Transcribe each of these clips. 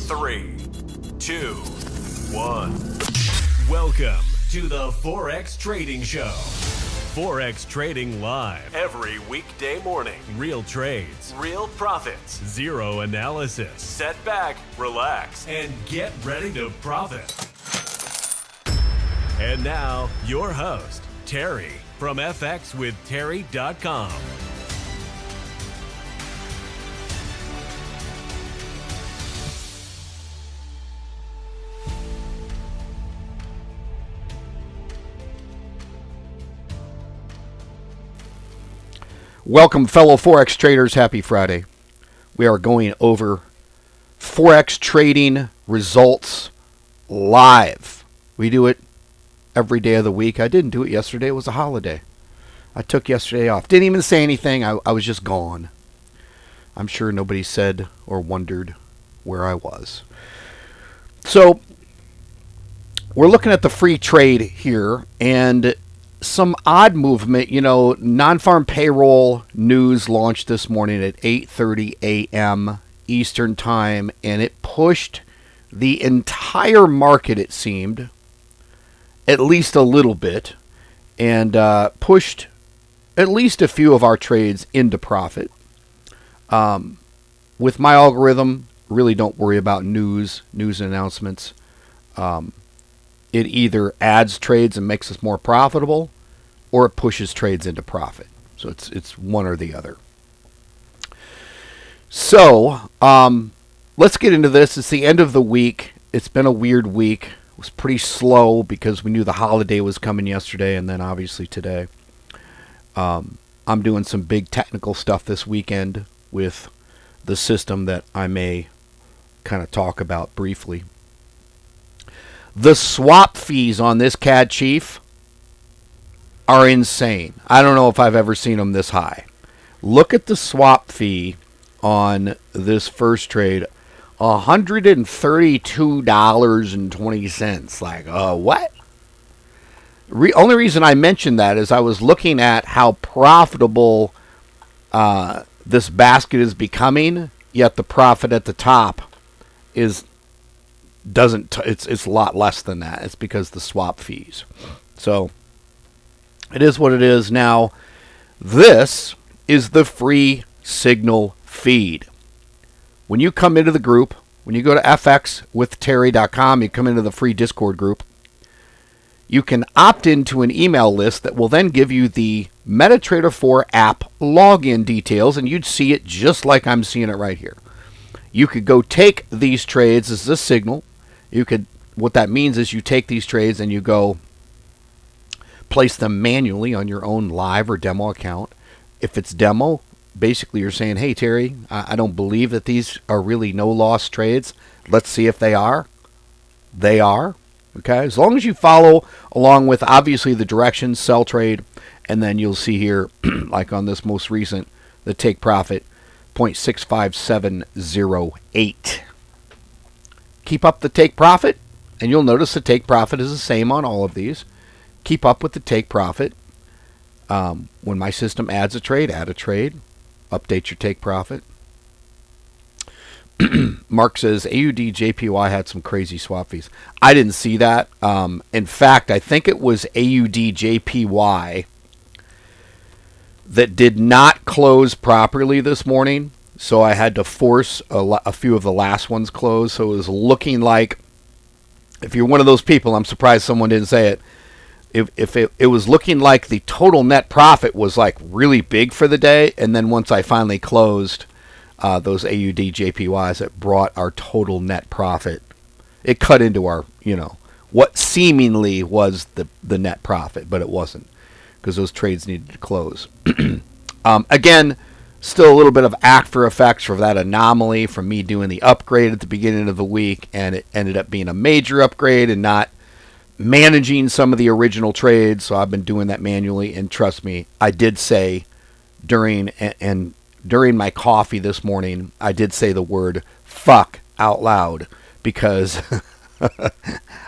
3, 2, 1. Welcome to the Forex Trading Show. Forex trading live every weekday morning. Real trades, real profits, zero analysis. Set back, relax, and get ready to profit. And now, your host, Terry from FXWithTerry.com. Welcome, fellow Forex traders. Happy Friday. We are going over Forex trading results live. We do it every day of the week. I didn't do it yesterday. It was a holiday. I took yesterday off. Didn't even say anything. I was just gone. I'm sure nobody said or wondered where I was. So, we're looking at the free trade here, and some odd movement. You know, non-farm payroll news launched this morning at 8:30 a.m. Eastern Time, and it pushed the entire market, it seemed, at least a little bit, and pushed at least a few of our trades into profit. With my algorithm, really don't worry about news announcements. It either adds trades and makes us more profitable, or it pushes trades into profit. So it's one or the other. So let's get into this. It's the end of the week. It's been a weird week. It was pretty slow because we knew the holiday was coming yesterday, and then obviously today. I'm doing some big technical stuff this weekend with the system that I may kind of talk about briefly. The swap fees on this CAD Chief are insane. I don't know if I've ever seen them this high. Look at the swap fee on this first trade. $132.20. Like, what? Only reason I mentioned that is I was looking at how profitable this basket is becoming, yet the profit at the top is it's a lot less than that. It's because the swap fees. So it is what it is. Now, this is the free signal feed. When you come into the group, when you go to FXWithTerry.com, you come into the free Discord group, you can opt into an email list that will then give you the MetaTrader 4 app login details, and you'd see it just like I'm seeing it right here. You could go take these trades as a signal. What that means is you take these trades and you go place them manually on your own live or demo account. If it's demo, basically you're saying, hey, Terry, I don't believe that these are really no-loss trades. Let's see if they are. They are. Okay, as long as you follow along with, obviously, the directions, sell trade, and then you'll see here, like on this most recent, the take profit, 0.65708. Keep up the take profit, and you'll notice the take profit is the same on all of these. Keep up with the take profit. When my system adds a trade, add a trade. Update your take profit. Mark says AUD JPY had some crazy swap fees. I didn't see that. In fact, I think it was AUD JPY that did not close properly this morning. So I had to force a few of the last ones close. So it was looking like, if you're one of those people, I'm surprised someone didn't say it. If it was looking like the total net profit was like really big for the day, and then once I finally closed those AUD JPYs, it brought our total net profit. It cut into our, what seemingly was the net profit, but it wasn't, because those trades needed to close. Again, still a little bit of after effects for that anomaly from me doing the upgrade at the beginning of the week, and it ended up being a major upgrade and not managing some of the original trades. So I've been doing that manually, and trust me, I did say during my coffee this morning, I did say the word fuck out loud because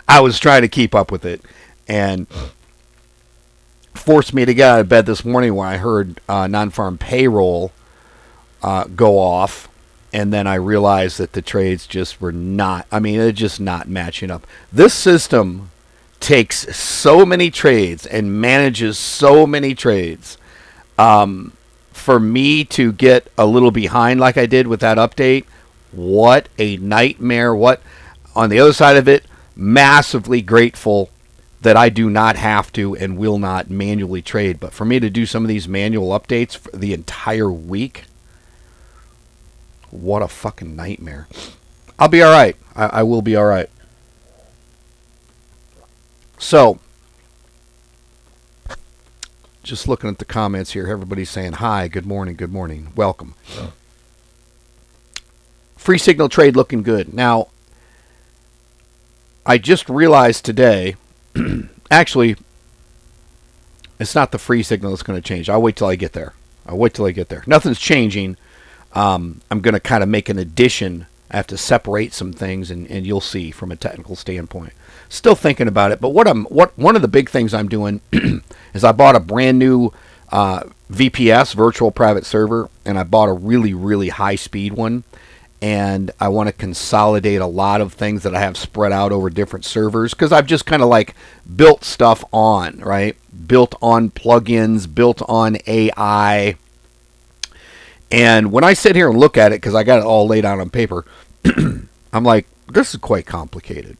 I was trying to keep up with it, and forced me to get out of bed this morning when I heard non-farm payroll go off. And then I realized that the trades just were not, I mean, they're just not matching up. This system takes so many trades and manages so many trades. For me to get a little behind like I did with that update, what a nightmare. What, on the other side of it, massively grateful that I do not have to and will not manually trade. But for me to do some of these manual updates for the entire week, what a fucking nightmare. I'll be all right. I will be all right. So, just looking at the comments here, everybody's saying hi, good morning, welcome. Free signal trade looking good. Now, I just realized today, actually, it's not the free signal that's going to change. I'll wait till I get there. Nothing's changing. I'm going to kind of make an addition. I have to separate some things, and you'll see from a technical standpoint. Still thinking about it, but one of the big things I'm doing is I bought a brand new VPS, virtual private server, and I bought a really, really high speed one. And I want to consolidate a lot of things that I have spread out over different servers, because I've just kind of like built stuff on, right? Built on plugins, built on AI. And when I sit here and look at it, because I got it all laid out on paper, I'm like, this is quite complicated.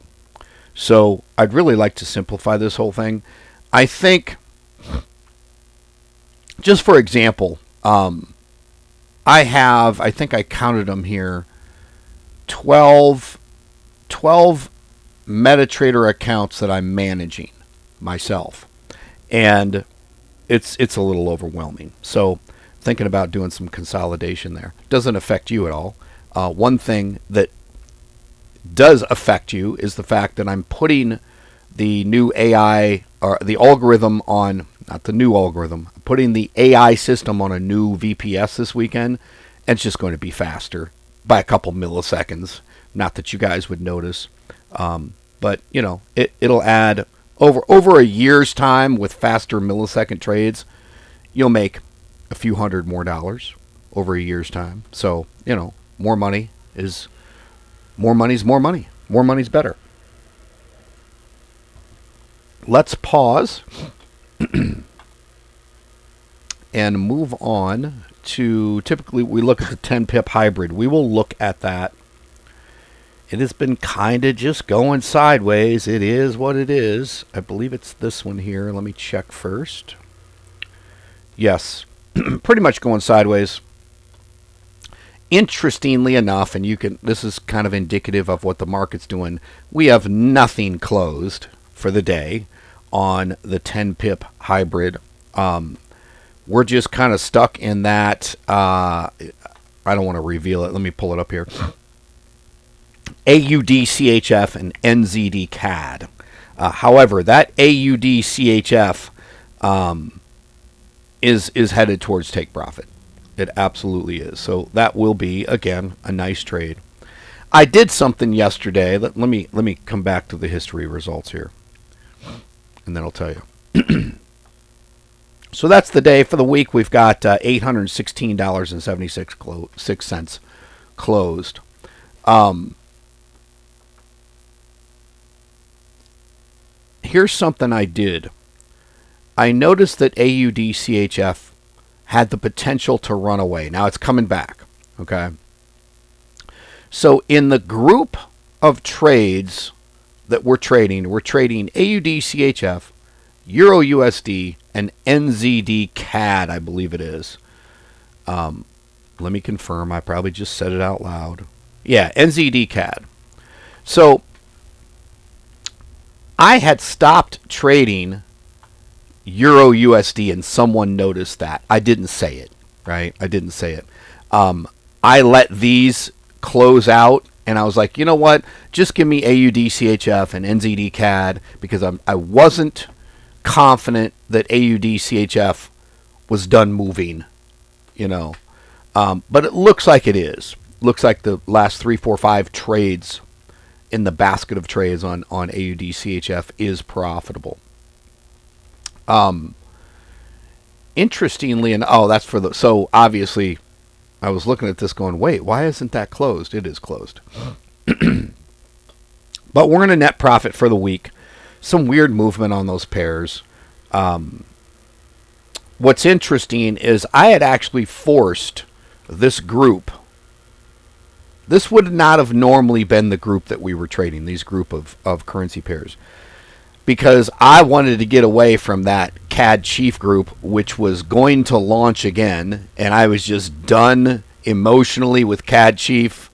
So I'd really like to simplify this whole thing. I think, just for example, I think I counted them here, 12 MetaTrader accounts that I'm managing myself. And it's a little overwhelming. So thinking about doing some consolidation there. Doesn't affect you at all. One thing that does affect you is the fact that I'm putting the new AI, or the algorithm on, not the new algorithm, putting the AI system on a new VPS this weekend, and it's just going to be faster by a couple milliseconds. Not that you guys would notice, but you know, it'll add over a year's time with faster millisecond trades. You'll make a few $100 more over a year's time. So you know, more money's more money. More money's better. Let's pause and move on to, typically we look at the 10 pip hybrid. We will look at that. It has been kind of just going sideways. It is what it is. I believe it's this one here. Let me check first. Yes, pretty much going sideways. Interestingly enough, and this is kind of indicative of what the market's doing, we have nothing closed for the day on the 10 pip hybrid. We're just kind of stuck in that, I don't want to reveal it. Let me pull it up here. AUD CHF and NZD CAD. However, that AUD CHF is headed towards take profit. It absolutely is. So that will be, again, a nice trade. I did something yesterday. Let me come back to the history results here, and then I'll tell you. So that's the day. For the week, we've got $816.76 closed. Here's something I did. I noticed that AUD CHF had the potential to run away. Now it's coming back. Okay. So in the group of trades that we're trading AUD CHF, Euro USD, and NZD CAD, I believe it is. Let me confirm. I probably just said it out loud. Yeah, NZD CAD. So I had stopped trading Euro USD, and someone noticed that. I didn't say it, right? I didn't say it. I let these close out, and I was like, you know what? Just give me AUD CHF and NZD CAD, because I wasn't confident that AUD CHF was done moving, you know. But it looks like it is. Looks like the last 3, 4, 5 trades in the basket of trades on AUD CHF is profitable. Interestingly, and that's for the, so obviously I was looking at this going, wait, why isn't that closed? It is closed. But we're in a net profit for the week. Some weird movement on those pairs. What's interesting is I had actually forced this group. This would not have normally been the group that we were trading, these group of currency pairs. Because I wanted to get away from that CAD Chief group, which was going to launch again. And I was just done emotionally with CAD Chief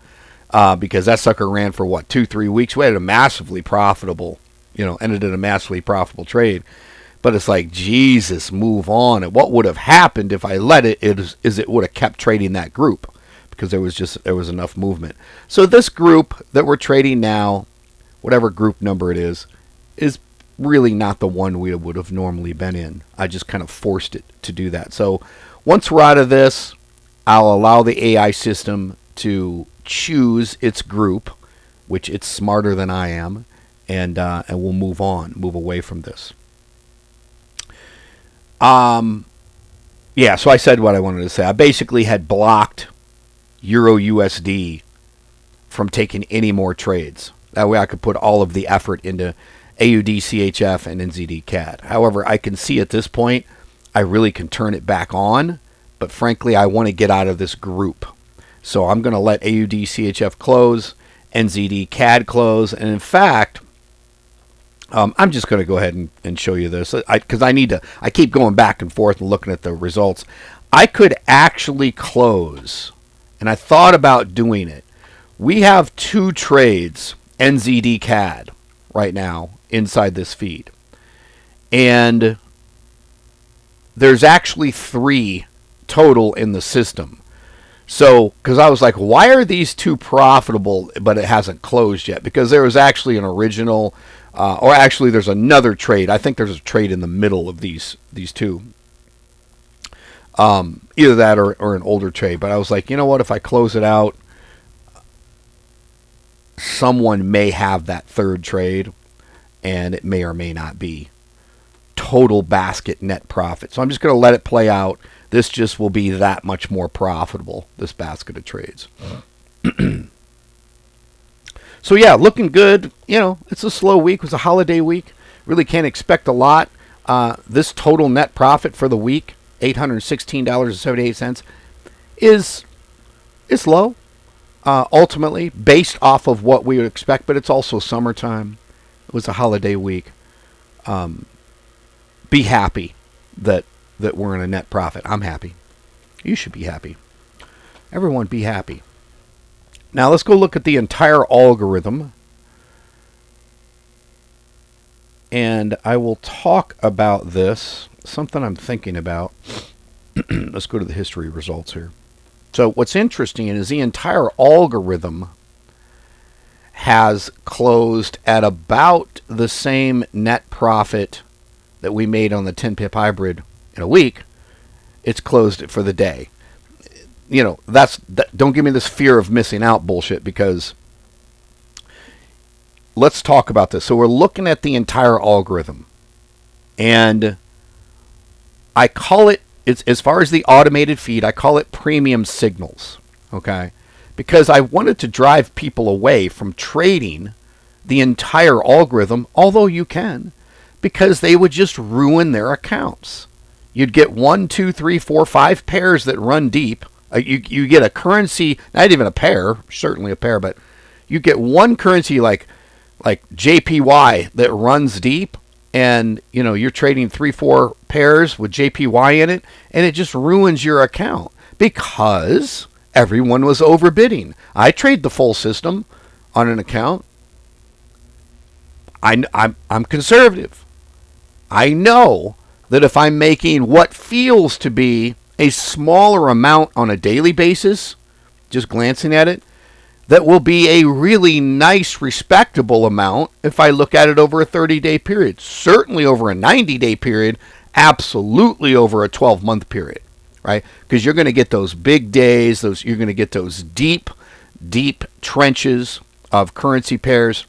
because that sucker ran for, 2-3 weeks. We had a massively profitable, ended in a massively profitable trade. But it's like, Jesus, move on. And what would have happened if I let it is it would have kept trading that group because there was enough movement. So this group that we're trading now, whatever group number it is really not the one we would have normally been in. I just kind of forced it to do that. So once we're out of this, I'll allow the AI system to choose its group, which it's smarter than I am, and we'll move away from this. So I said what I wanted to say. I basically had blocked Euro USD from taking any more trades. That way I could put all of the effort into AUD CHF and NZD CAD. However, I can see at this point I really can turn it back on, but frankly I want to get out of this group. So I'm going to let AUD CHF close, NZD CAD close, and in fact, I'm just going to go ahead and show you this because I keep going back and forth and looking at the results. I could actually close, and I thought about doing it. We have 2 trades, NZD CAD, right now inside this feed. And there's actually 3 total in the system. So, because I was like, why are these 2 profitable, but it hasn't closed yet? Because there was actually an original, or actually there's another trade. I think there's a trade in the middle of these 2. Either that or an older trade. But I was like, you know what? If I close it out, someone may have that third trade, and it may or may not be total basket net profit. So I'm just going to let it play out. This just will be that much more profitable, this basket of trades. So yeah, looking good. It's a slow week. It was a holiday week. Really can't expect a lot. This total net profit for the week, $816.78, is low. Ultimately, based off of what we would expect, but it's also summertime. It was a holiday week. Be happy that we're in a net profit. I'm happy. You should be happy. Everyone be happy. Now let's go look at the entire algorithm. And I will talk about this, something I'm thinking about. Let's go to the history results here. So what's interesting is the entire algorithm has closed at about the same net profit that we made on the 10 pip hybrid in a week. It's closed for the day. Don't give me this fear of missing out bullshit, because let's talk about this. So we're looking at the entire algorithm, and I call it, it's as far as the automated feed, I call it premium signals, okay? Because I wanted to drive people away from trading the entire algorithm, although you can, because they would just ruin their accounts. You'd get 1, 2, 3, 4, 5 pairs that run deep. You get a currency, not even a pair, certainly a pair, but you get one currency like JPY that runs deep, and you're trading 3, 4 pairs with JPY in it, and it just ruins your account because everyone was overbidding. I trade the full system on an account. I'm conservative. I know that if I'm making what feels to be a smaller amount on a daily basis, just glancing at it, that will be a really nice, respectable amount if I look at it over a 30-day period. Certainly over a 90-day period, absolutely over a 12-month period, right? Because you're going to get those big days, you're going to get those deep, deep trenches of currency pairs,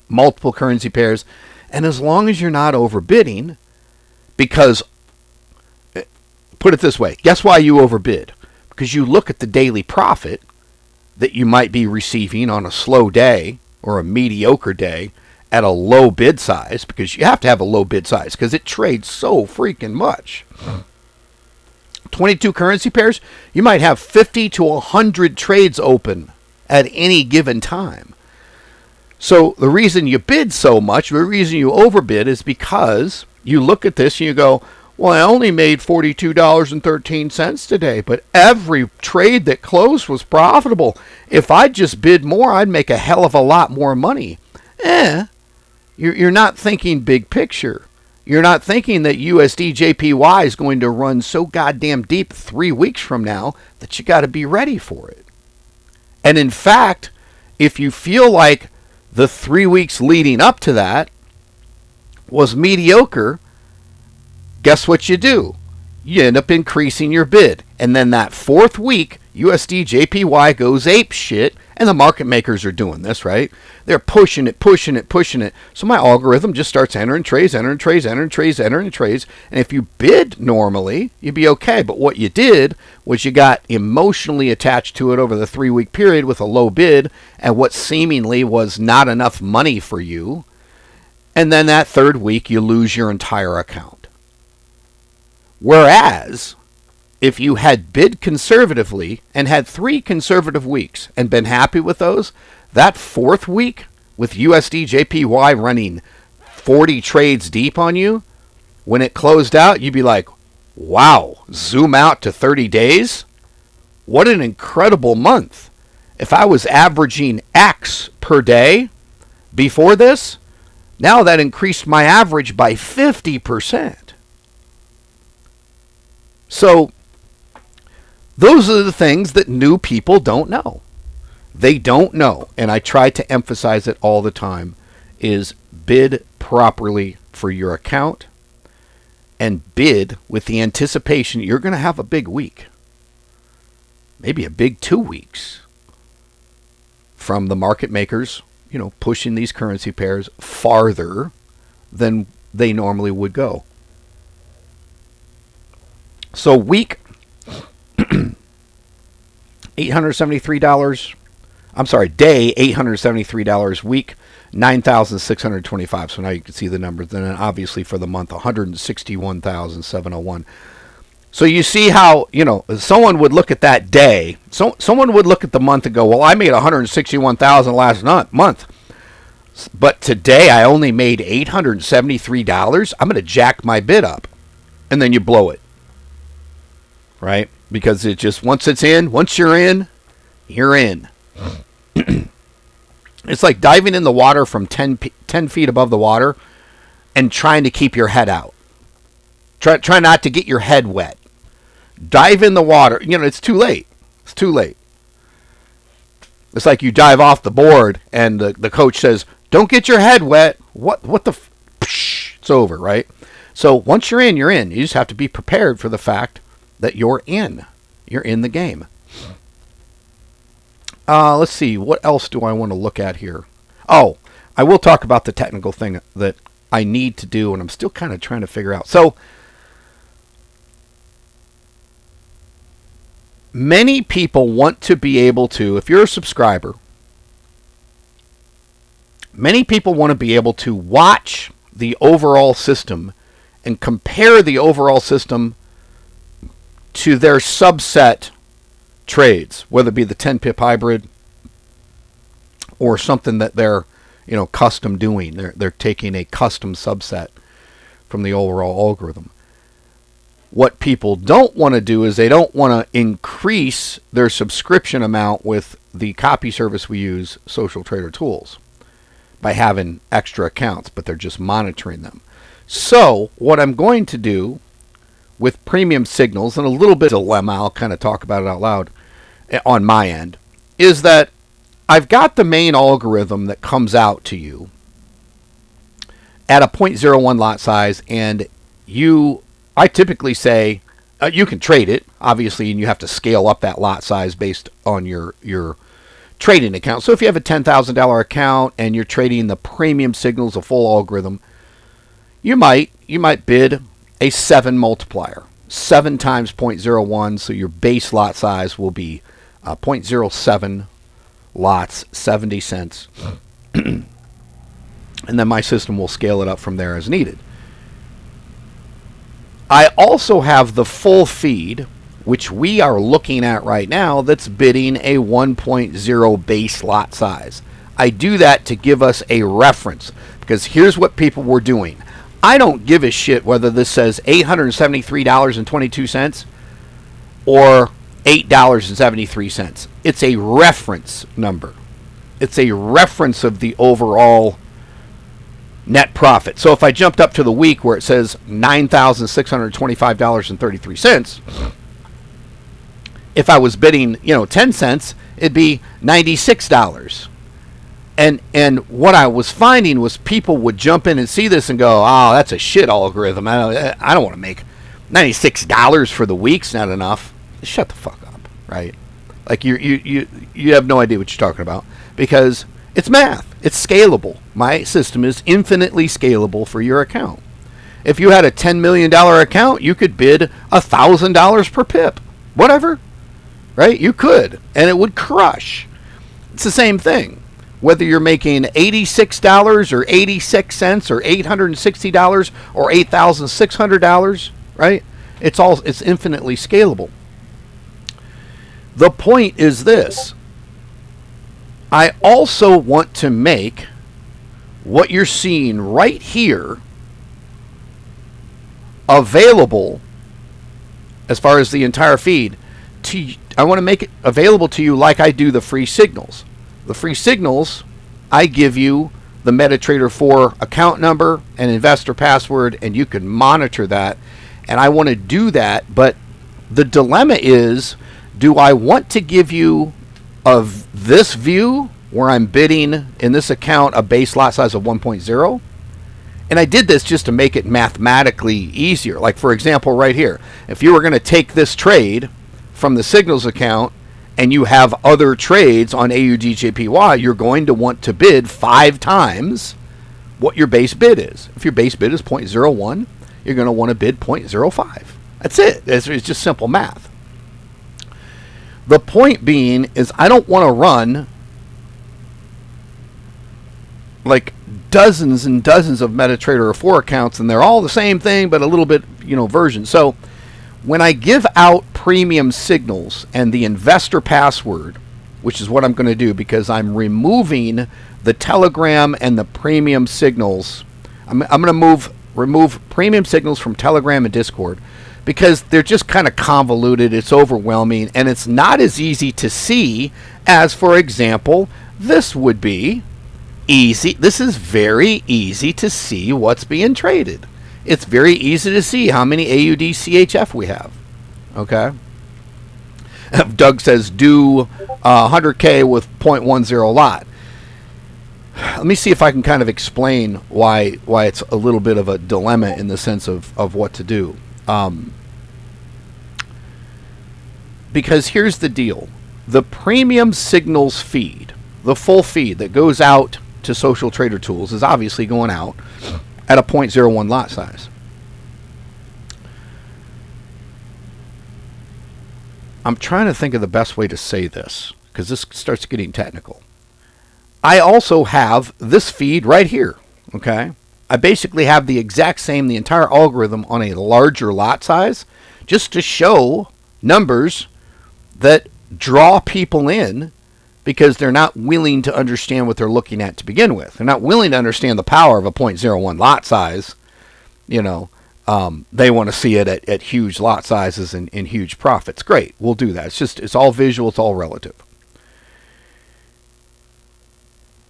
multiple currency pairs, and as long as you're not overbidding, because, put it this way, guess why you overbid? because you look at the daily profit that you might be receiving on a slow day or a mediocre day at a low bid size, because you have to have a low bid size because it trades so freaking much. 22 currency pairs, you might have 50 to 100 trades open at any given time. So the reason you bid so much, the reason you overbid, is because you look at this and you go, well, I only made $42.13 today, but every trade that closed was profitable. If I just bid more, I'd make a hell of a lot more money. You're not thinking big picture. You're not thinking that USD JPY is going to run so goddamn deep 3 weeks from now that you got to be ready for it. And in fact, if you feel like the 3 weeks leading up to that was mediocre, guess what you do? You end up increasing your bid. And then that fourth week, USD JPY goes ape shit, and the market makers are doing this, right? They're pushing it. So my algorithm just starts entering trades. And if you bid normally, you'd be okay. But what you did was you got emotionally attached to it over the 3 week period with a low bid and what seemingly was not enough money for you. And then that third week, you lose your entire account. Whereas, if you had bid conservatively and had 3 conservative weeks and been happy with those, that fourth week with USD JPY running 40 trades deep on you, when it closed out, you'd be like, wow, zoom out to 30 days? What an incredible month. If I was averaging X per day before this, now that increased my average by 50%. So, those are the things that new people don't know. They don't know, and I try to emphasize it all the time, is bid properly for your account and bid with the anticipation you're going to have a big week. Maybe a big 2 weeks from the market makers, pushing these currency pairs farther than they normally would go. So week $873. I'm sorry, day $873. Week $9,625. So now you can see the numbers. Then obviously for the month, $161,701. So you see how, someone would look at that day. Someone would look at the month and go, well, I made $161,000 last month. But today I only made $873. I'm going to jack my bid up. And then you blow it. Right? Because it just, once you're in, you're in. It's like diving in the water from 10 feet above the water and trying to keep your head out. Try not to get your head wet. Dive in the water. It's too late. It's too late. It's like you dive off the board and the coach says, don't get your head wet. What the it's over, right? So once you're in, you're in. You just have to be prepared for the fact that you're in. You're in the game. Let's see. What else do I want to look at here? Oh, I will talk about the technical thing that I need to do, and I'm still kind of trying to figure out. So, many people want to be able to, if you're a subscriber, many people want to be able to watch the overall system and compare the overall system to their subset trades, whether it be the 10 pip hybrid or something that they're custom doing. They're taking a custom subset from the overall algorithm. What people don't want to do is they don't want to increase their subscription amount with the copy service we use, Social Trader Tools, by having extra accounts, but they're just monitoring them. So what I'm going to do with premium signals, and a little bit of dilemma, I'll kind of talk about it out loud on my end, is that I've got the main algorithm that comes out to you at a 0.01 lot size, and I typically say you can trade it, obviously, and you have to scale up that lot size based on your trading account. So if you have a $10,000 account and you're trading the premium signals, a full algorithm, you might bid a 7 multiplier. 7 times 0.01, so your base lot size will be 0.07 lots, 70 cents. And then my system will scale it up from there as needed. I also have the full feed, which we are looking at right now, that's bidding a 1.0 base lot size. I do that to give us a reference, because here's what people were doing. I don't give a shit whether this says $873.22 or $8.73. It's a reference number. It's a reference of the overall net profit. So if I jumped up to the week where it says $9,625.33, if I was bidding, 10 cents, it'd be $96. And what I was finding was people would jump in and see this and go, "Oh, that's a shit algorithm. I don't want to make $96 for the week's not enough." Shut the fuck up, right? Like you have no idea what you're talking about, because it's math. It's scalable. My system is infinitely scalable for your account. If you had a $10 million account, you could bid $1,000 per pip. Whatever. Right? You could. And it would crush. It's the same thing. Whether you're making $86 or 86 cents or $860 or $8,600, right? It's infinitely scalable. The point is this. I also want to make what you're seeing right here available, as far as the entire feed, I want to make it available to you like I do the free signals. The free signals, I give you the MetaTrader 4 account number and investor password, and you can monitor that. And I want to do that, but the dilemma is, do I want to give you of this view where I'm bidding in this account a base lot size of 1.0? And I did this just to make it mathematically easier. Like, for example, right here, if you were going to take this trade from the signals account and you have other trades on AUDJPY, you're going to want to bid 5 times what your base bid is. If your base bid is 0.01, you're going to want to bid 0.05. That's it. It's just simple math. The point being is, I don't want to run like dozens and dozens of MetaTrader 4 accounts, and they're all the same thing, but a little bit, version. So when I give out premium signals and the investor password, which is what I'm going to do because I'm removing the Telegram and the premium signals, I'm going to remove premium signals from Telegram and Discord, because they're just kind of convoluted, it's overwhelming, and it's not as easy to see as, for example, this would be easy. This is very easy to see what's being traded. It's very easy to see how many AUD CHF we have. Okay? Doug says, do 100K with 0.10 lot. Let me see if I can kind of explain why it's a little bit of a dilemma in the sense of what to do. Because here's the deal. The premium signals feed, the full feed that goes out to Social Trader Tools, is obviously going out at a 0.01 lot size. I'm trying to think of the best way to say this, because this starts getting technical. I also have this feed right here, okay? I basically have the exact same, the entire algorithm on a larger lot size, just to show numbers that draw people in, because they're not willing to understand what they're looking at to begin with. They're not willing to understand the power of a 0.01 lot size. They want to see it at huge lot sizes and huge profits. Great, we'll do that. It's all visual, it's all relative.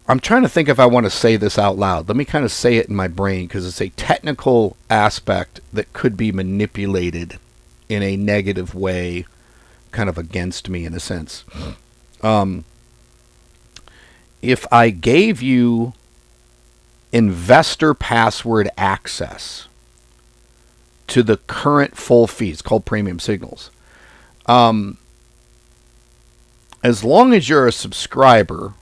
I'm trying to think if I want to say this out loud. Let me kind of say it in my brain, because it's a technical aspect that could be manipulated in a negative way, kind of against me in a sense. If I gave you investor password access to the current full fee, it's called premium signals. As long as you're a subscriber,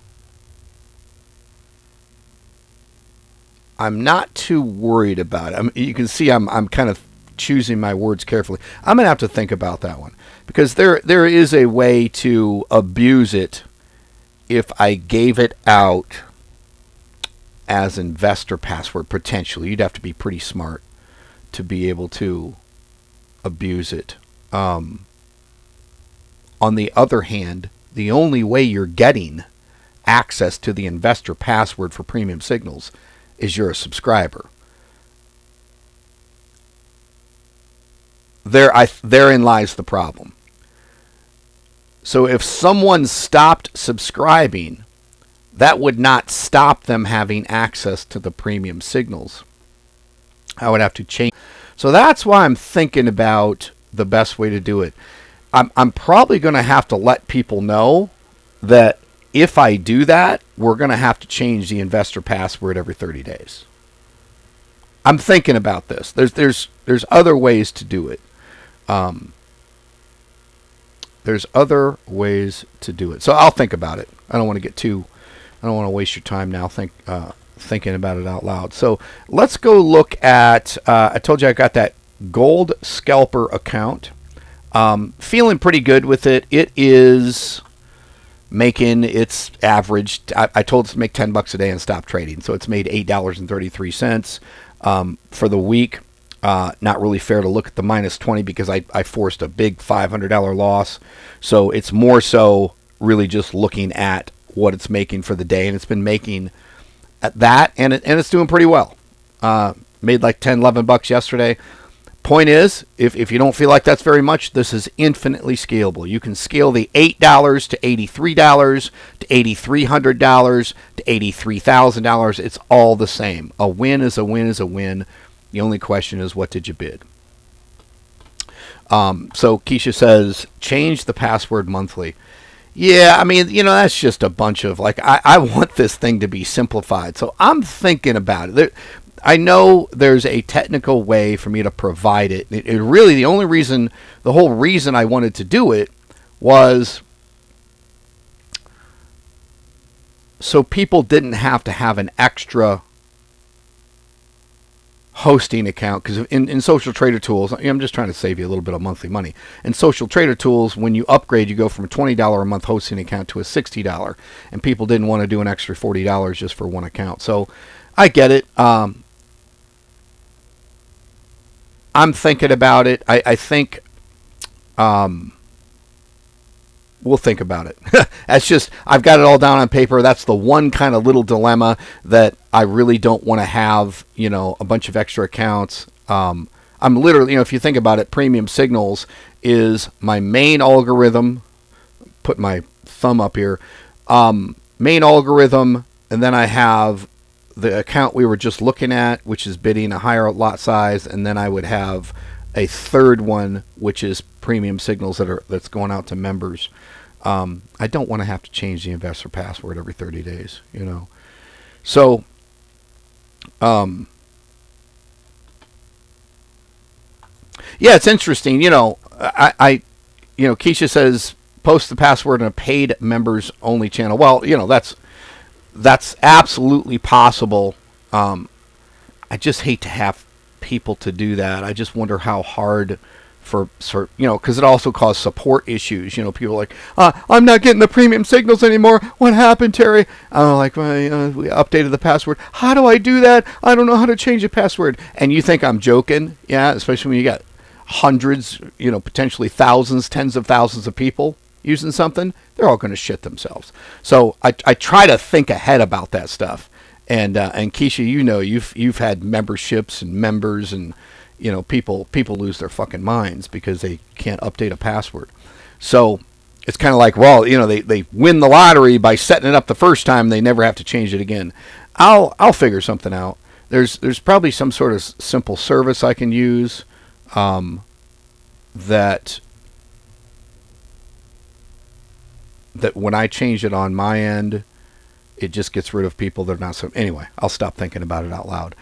I'm not too worried about it. You can see I'm kind of choosing my words carefully. I'm going to have to think about that one, because there is a way to abuse it if I gave it out as investor password, potentially. You'd have to be pretty smart to be able to abuse it. On the other hand, the only way you're getting access to the investor password for premium signals is you're a subscriber. Therein lies the problem. So if someone stopped subscribing, that would not stop them having access to the premium signals. I would have to change. So that's why I'm thinking about the best way to do it. I'm probably going to have to let people know that if I do that, we're going to have to change the investor password every 30 days. I'm thinking about this. There's other ways to do it. There's other ways to do it. So I'll think about it. I don't want to waste your time now thinking about it out loud. So let's go look at, I told you I got that Gold Scalper account. Feeling pretty good with it. It is making its average. I told it to make $10 a day and stop trading. So it's made $8.33 for the week. Not really fair to look at the minus 20 because I forced a big $500 loss. So it's more so really just looking at what it's making for the day, and it's been making at that, and it's doing pretty well. Made like $10-11 yesterday. Point is, if you don't feel like that's very much, this is infinitely scalable. You can scale the $8 to $83 to $8,300 to $83,000. It's all the same. A win is a win is a win. The only question is, what did you bid? So Keisha says, change the password monthly. Yeah, I mean, that's just a bunch of, I want this thing to be simplified. So I'm thinking about it. I know there's a technical way for me to provide it. It really, the whole reason I wanted to do it was so people didn't have to have an extra hosting account, because in Social Trader Tools, I'm just trying to save you a little bit of monthly money. In Social Trader Tools, when you upgrade, you go from a $20 a month hosting account to a $60, and people didn't want to do an extra $40 just for one account. So I get it. I'm thinking about it. I think we'll think about it. That's just, I've got it all down on paper. That's the one kind of little dilemma that I really don't want to have, a bunch of extra accounts. I'm literally, if you think about it, Premium Signals is my main algorithm. Put my thumb up here. Main algorithm, and then I have the account we were just looking at, which is bidding a higher lot size, and then I would have a third one, which is Premium Signals that's going out to members. I don't want to have to change the investor password every 30 days, So, yeah, it's interesting. Keisha says post the password in a paid members only channel. Well, that's absolutely possible. I just hate to have people to do that. I just wonder how hard because it also caused support issues. People are like, I'm not getting the premium signals anymore. What happened, Terry? We updated the password. How do I do that? I don't know how to change the password. And you think I'm joking? Yeah, especially when you got hundreds, potentially thousands, tens of thousands of people using something. They're all going to shit themselves. So I try to think ahead about that stuff. And Keisha, you've had memberships and members, and people lose their fucking minds because they can't update a password. So it's kind of like, well, they win the lottery by setting it up the first time. They never have to change it again. I'll figure something out. There's probably some sort of simple service I can use that when I change it on my end, it just gets rid of people that are not so. Anyway, I'll stop thinking about it out loud.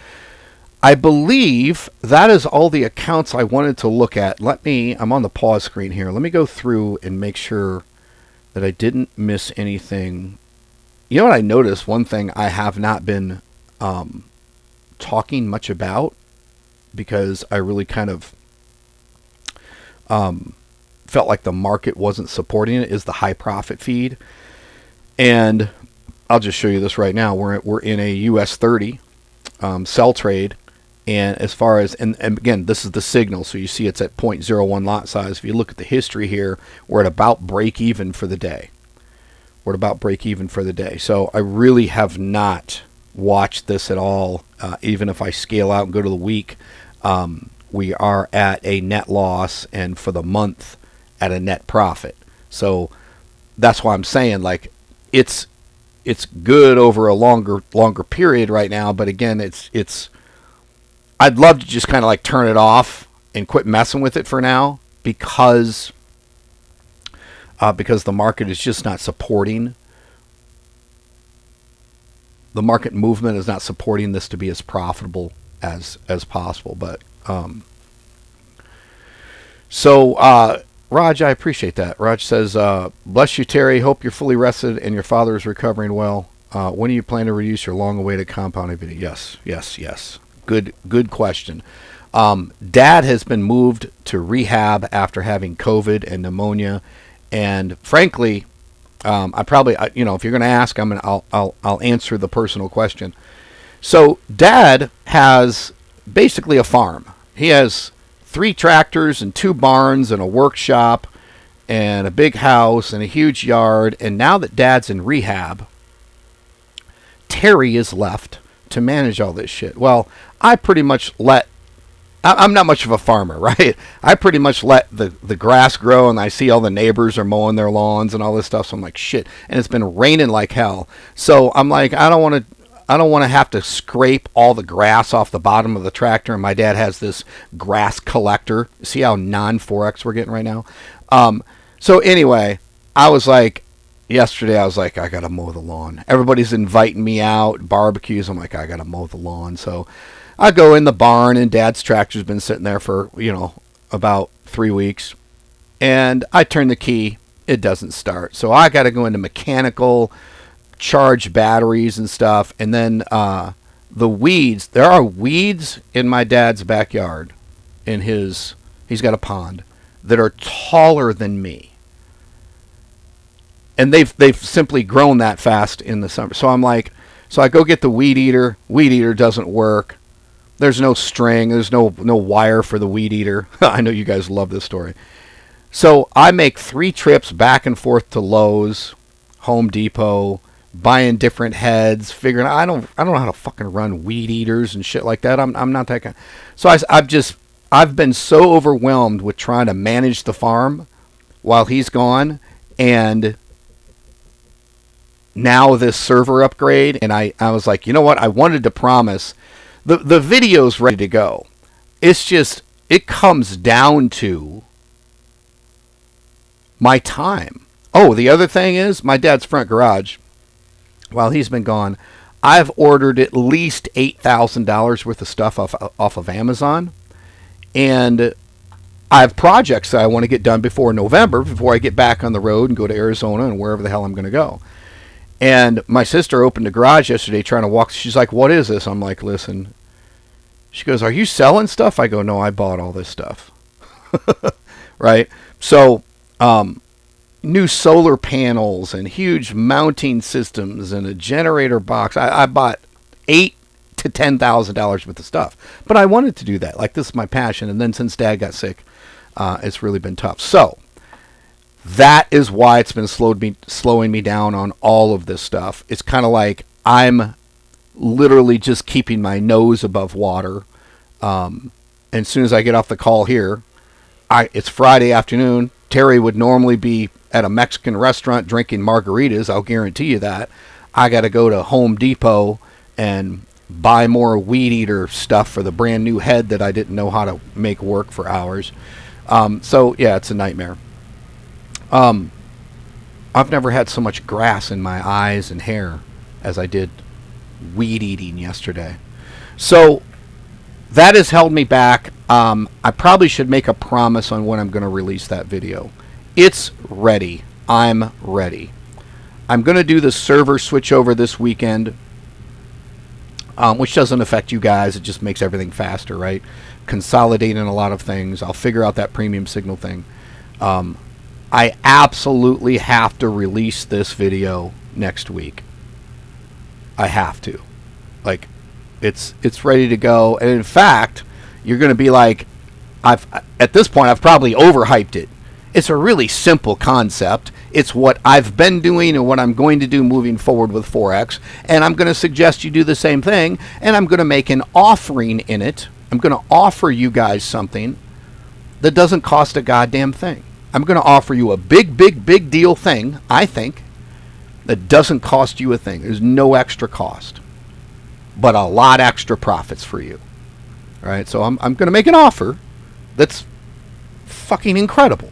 I believe that is all the accounts I wanted to look at. I'm on the pause screen here. Let me go through and make sure that I didn't miss anything. You know what I noticed? One thing I have not been talking much about, because I really kind of felt like the market wasn't supporting it is the high profit feed. And I'll just show you this right now. We're in a US 30 sell trade. And as far as, and again, this is the signal. So you see it's at 0.01 lot size. If you look at the history here, we're at about break even for the day. We're at about break even for the day. So I really have not watched this at all. Even if I scale out and go to the week, we are at a net loss, and for the month at a net profit. So that's why I'm saying, like, it's good over a longer period right now. But again, it's I'd love to just kind of like turn it off and quit messing with it for now, because the market is just not supporting. The market movement is not supporting this to be as profitable as possible. But Raj, I appreciate that. Raj says, bless you, Terry. Hope you're fully rested and your father is recovering well. When do you plan to reduce your long-awaited compounding video? Yes. Good question. Dad has been moved to rehab after having COVID and pneumonia, and frankly, I probably, if you're going to ask, I'll answer the personal question. So Dad has basically a farm. He has 3 tractors and 2 barns and a workshop and a big house and a huge yard. And now that Dad's in rehab, Terry is left to manage all this shit. Well, I pretty much I'm not much of a farmer, right? I pretty much let the grass grow, and I see all the neighbors are mowing their lawns and all this stuff. So I'm like, shit. And it's been raining like hell. So I'm like, I don't want to have to scrape all the grass off the bottom of the tractor. And my dad has this grass collector. See how non-Forex we're getting right now? So anyway, yesterday I was like, I got to mow the lawn. Everybody's inviting me out, barbecues. I'm like, I got to mow the lawn. So I go in the barn, and Dad's tractor's been sitting there for, about 3 weeks. And I turn the key. It doesn't start. So I got to go into mechanical, charge batteries and stuff. And then the weeds. There are weeds in my dad's backyard. He's got a pond that are taller than me. And they've simply grown that fast in the summer. So I'm like, so I go get the weed eater. Weed eater doesn't work. There's no string. There's no wire for the weed eater. I know you guys love this story. So I make 3 trips back and forth to Lowe's, Home Depot, buying different heads, figuring I don't know how to fucking run weed eaters and shit like that. I'm not that guy. So I've been so overwhelmed with trying to manage the farm while he's gone, and now this server upgrade, and I was like, you know what? I wanted to promise the video's ready to go. It's just, it comes down to my time. Oh, the other thing is my dad's front garage. While he's been gone, I've ordered at least $8,000 worth of stuff off of Amazon, and I have projects that I want to get done before November, before I get back on the road and go to Arizona and wherever the hell I'm going to go. And my sister opened the garage yesterday trying to walk. She's like, what is this? I'm like, listen. She goes, are you selling stuff? I go, no, I bought all this stuff. Right? So, new solar panels and huge mounting systems and a generator box. I bought $8,000 to $10,000 worth of stuff. But I wanted to do that. Like, this is my passion. And then since Dad got sick, it's really been tough. So, that is why it's been slowing me down on all of this stuff. It's kind of like I'm literally just keeping my nose above water. And as soon as I get off the call here, it's Friday afternoon. Terry would normally be at a Mexican restaurant drinking margaritas. I'll guarantee you that. I got to go to Home Depot and buy more weed eater stuff for the brand new head that I didn't know how to make work for hours. So yeah, it's a nightmare. I've never had so much grass in my eyes and hair as I did weed eating yesterday. So that has held me back. I probably should make a promise on when I'm going to release that video. It's ready. I'm ready. I'm going to do the server switch over this weekend. which doesn't affect you guys. It just makes everything faster, right? Consolidating a lot of things. I'll figure out that premium signal thing. I absolutely have to release this video next week. I have to. Like, it's ready to go. And in fact, you're going to be like, at this point, I've probably overhyped it. It's a really simple concept. It's what I've been doing and what I'm going to do moving forward with Forex. And I'm going to suggest you do the same thing. And I'm going to make an offering in it. I'm going to offer you guys something that doesn't cost a goddamn thing. I'm going to offer you a big deal thing, I think, that doesn't cost you a thing. There's no extra cost, but a lot extra profits for you. All right, so I'm going to make an offer that's fucking incredible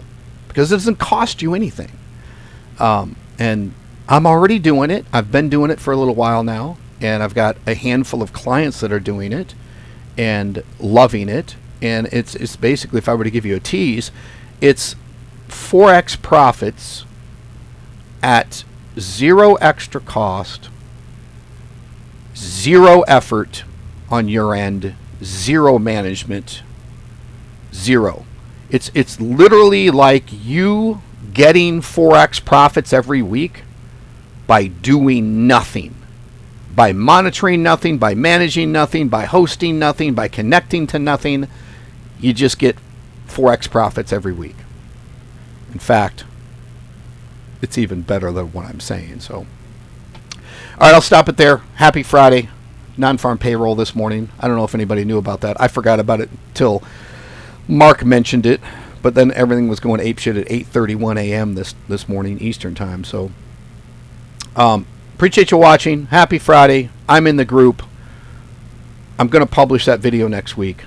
because it doesn't cost you anything. And I'm already doing it. I've been doing it for a little while now, and I've got a handful of clients that are doing it and loving it. And it's basically, if I were to give you a tease, it's Forex profits at zero extra cost, zero effort on your end, zero management, zero. It's literally like you getting Forex profits every week by doing nothing, by monitoring nothing, by managing nothing, by hosting nothing, by connecting to nothing. You just get Forex profits every week. In fact, it's even better than what I'm saying. So, all right, I'll stop it there. Happy Friday. Non-farm payroll this morning. I don't know if anybody knew about that. I forgot about it till Mark mentioned it, but then everything was going apeshit at 8:31 a.m. this morning Eastern time. So, appreciate you watching. Happy Friday. I'm in the group. I'm going to publish that video next week.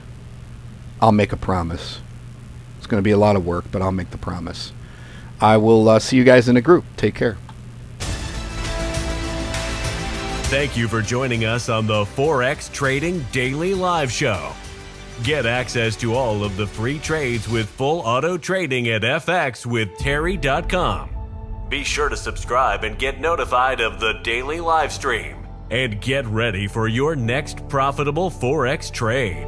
I'll make a promise. It's going to be a lot of work, but I'll make the promise. I will see you guys in the group. Take care. Thank you for joining us on the Forex Trading Daily Live Show. Get access to all of the free trades with full auto trading at fxwithterry.com. Be sure to subscribe and get notified of the daily live stream. And get ready for your next profitable Forex trade.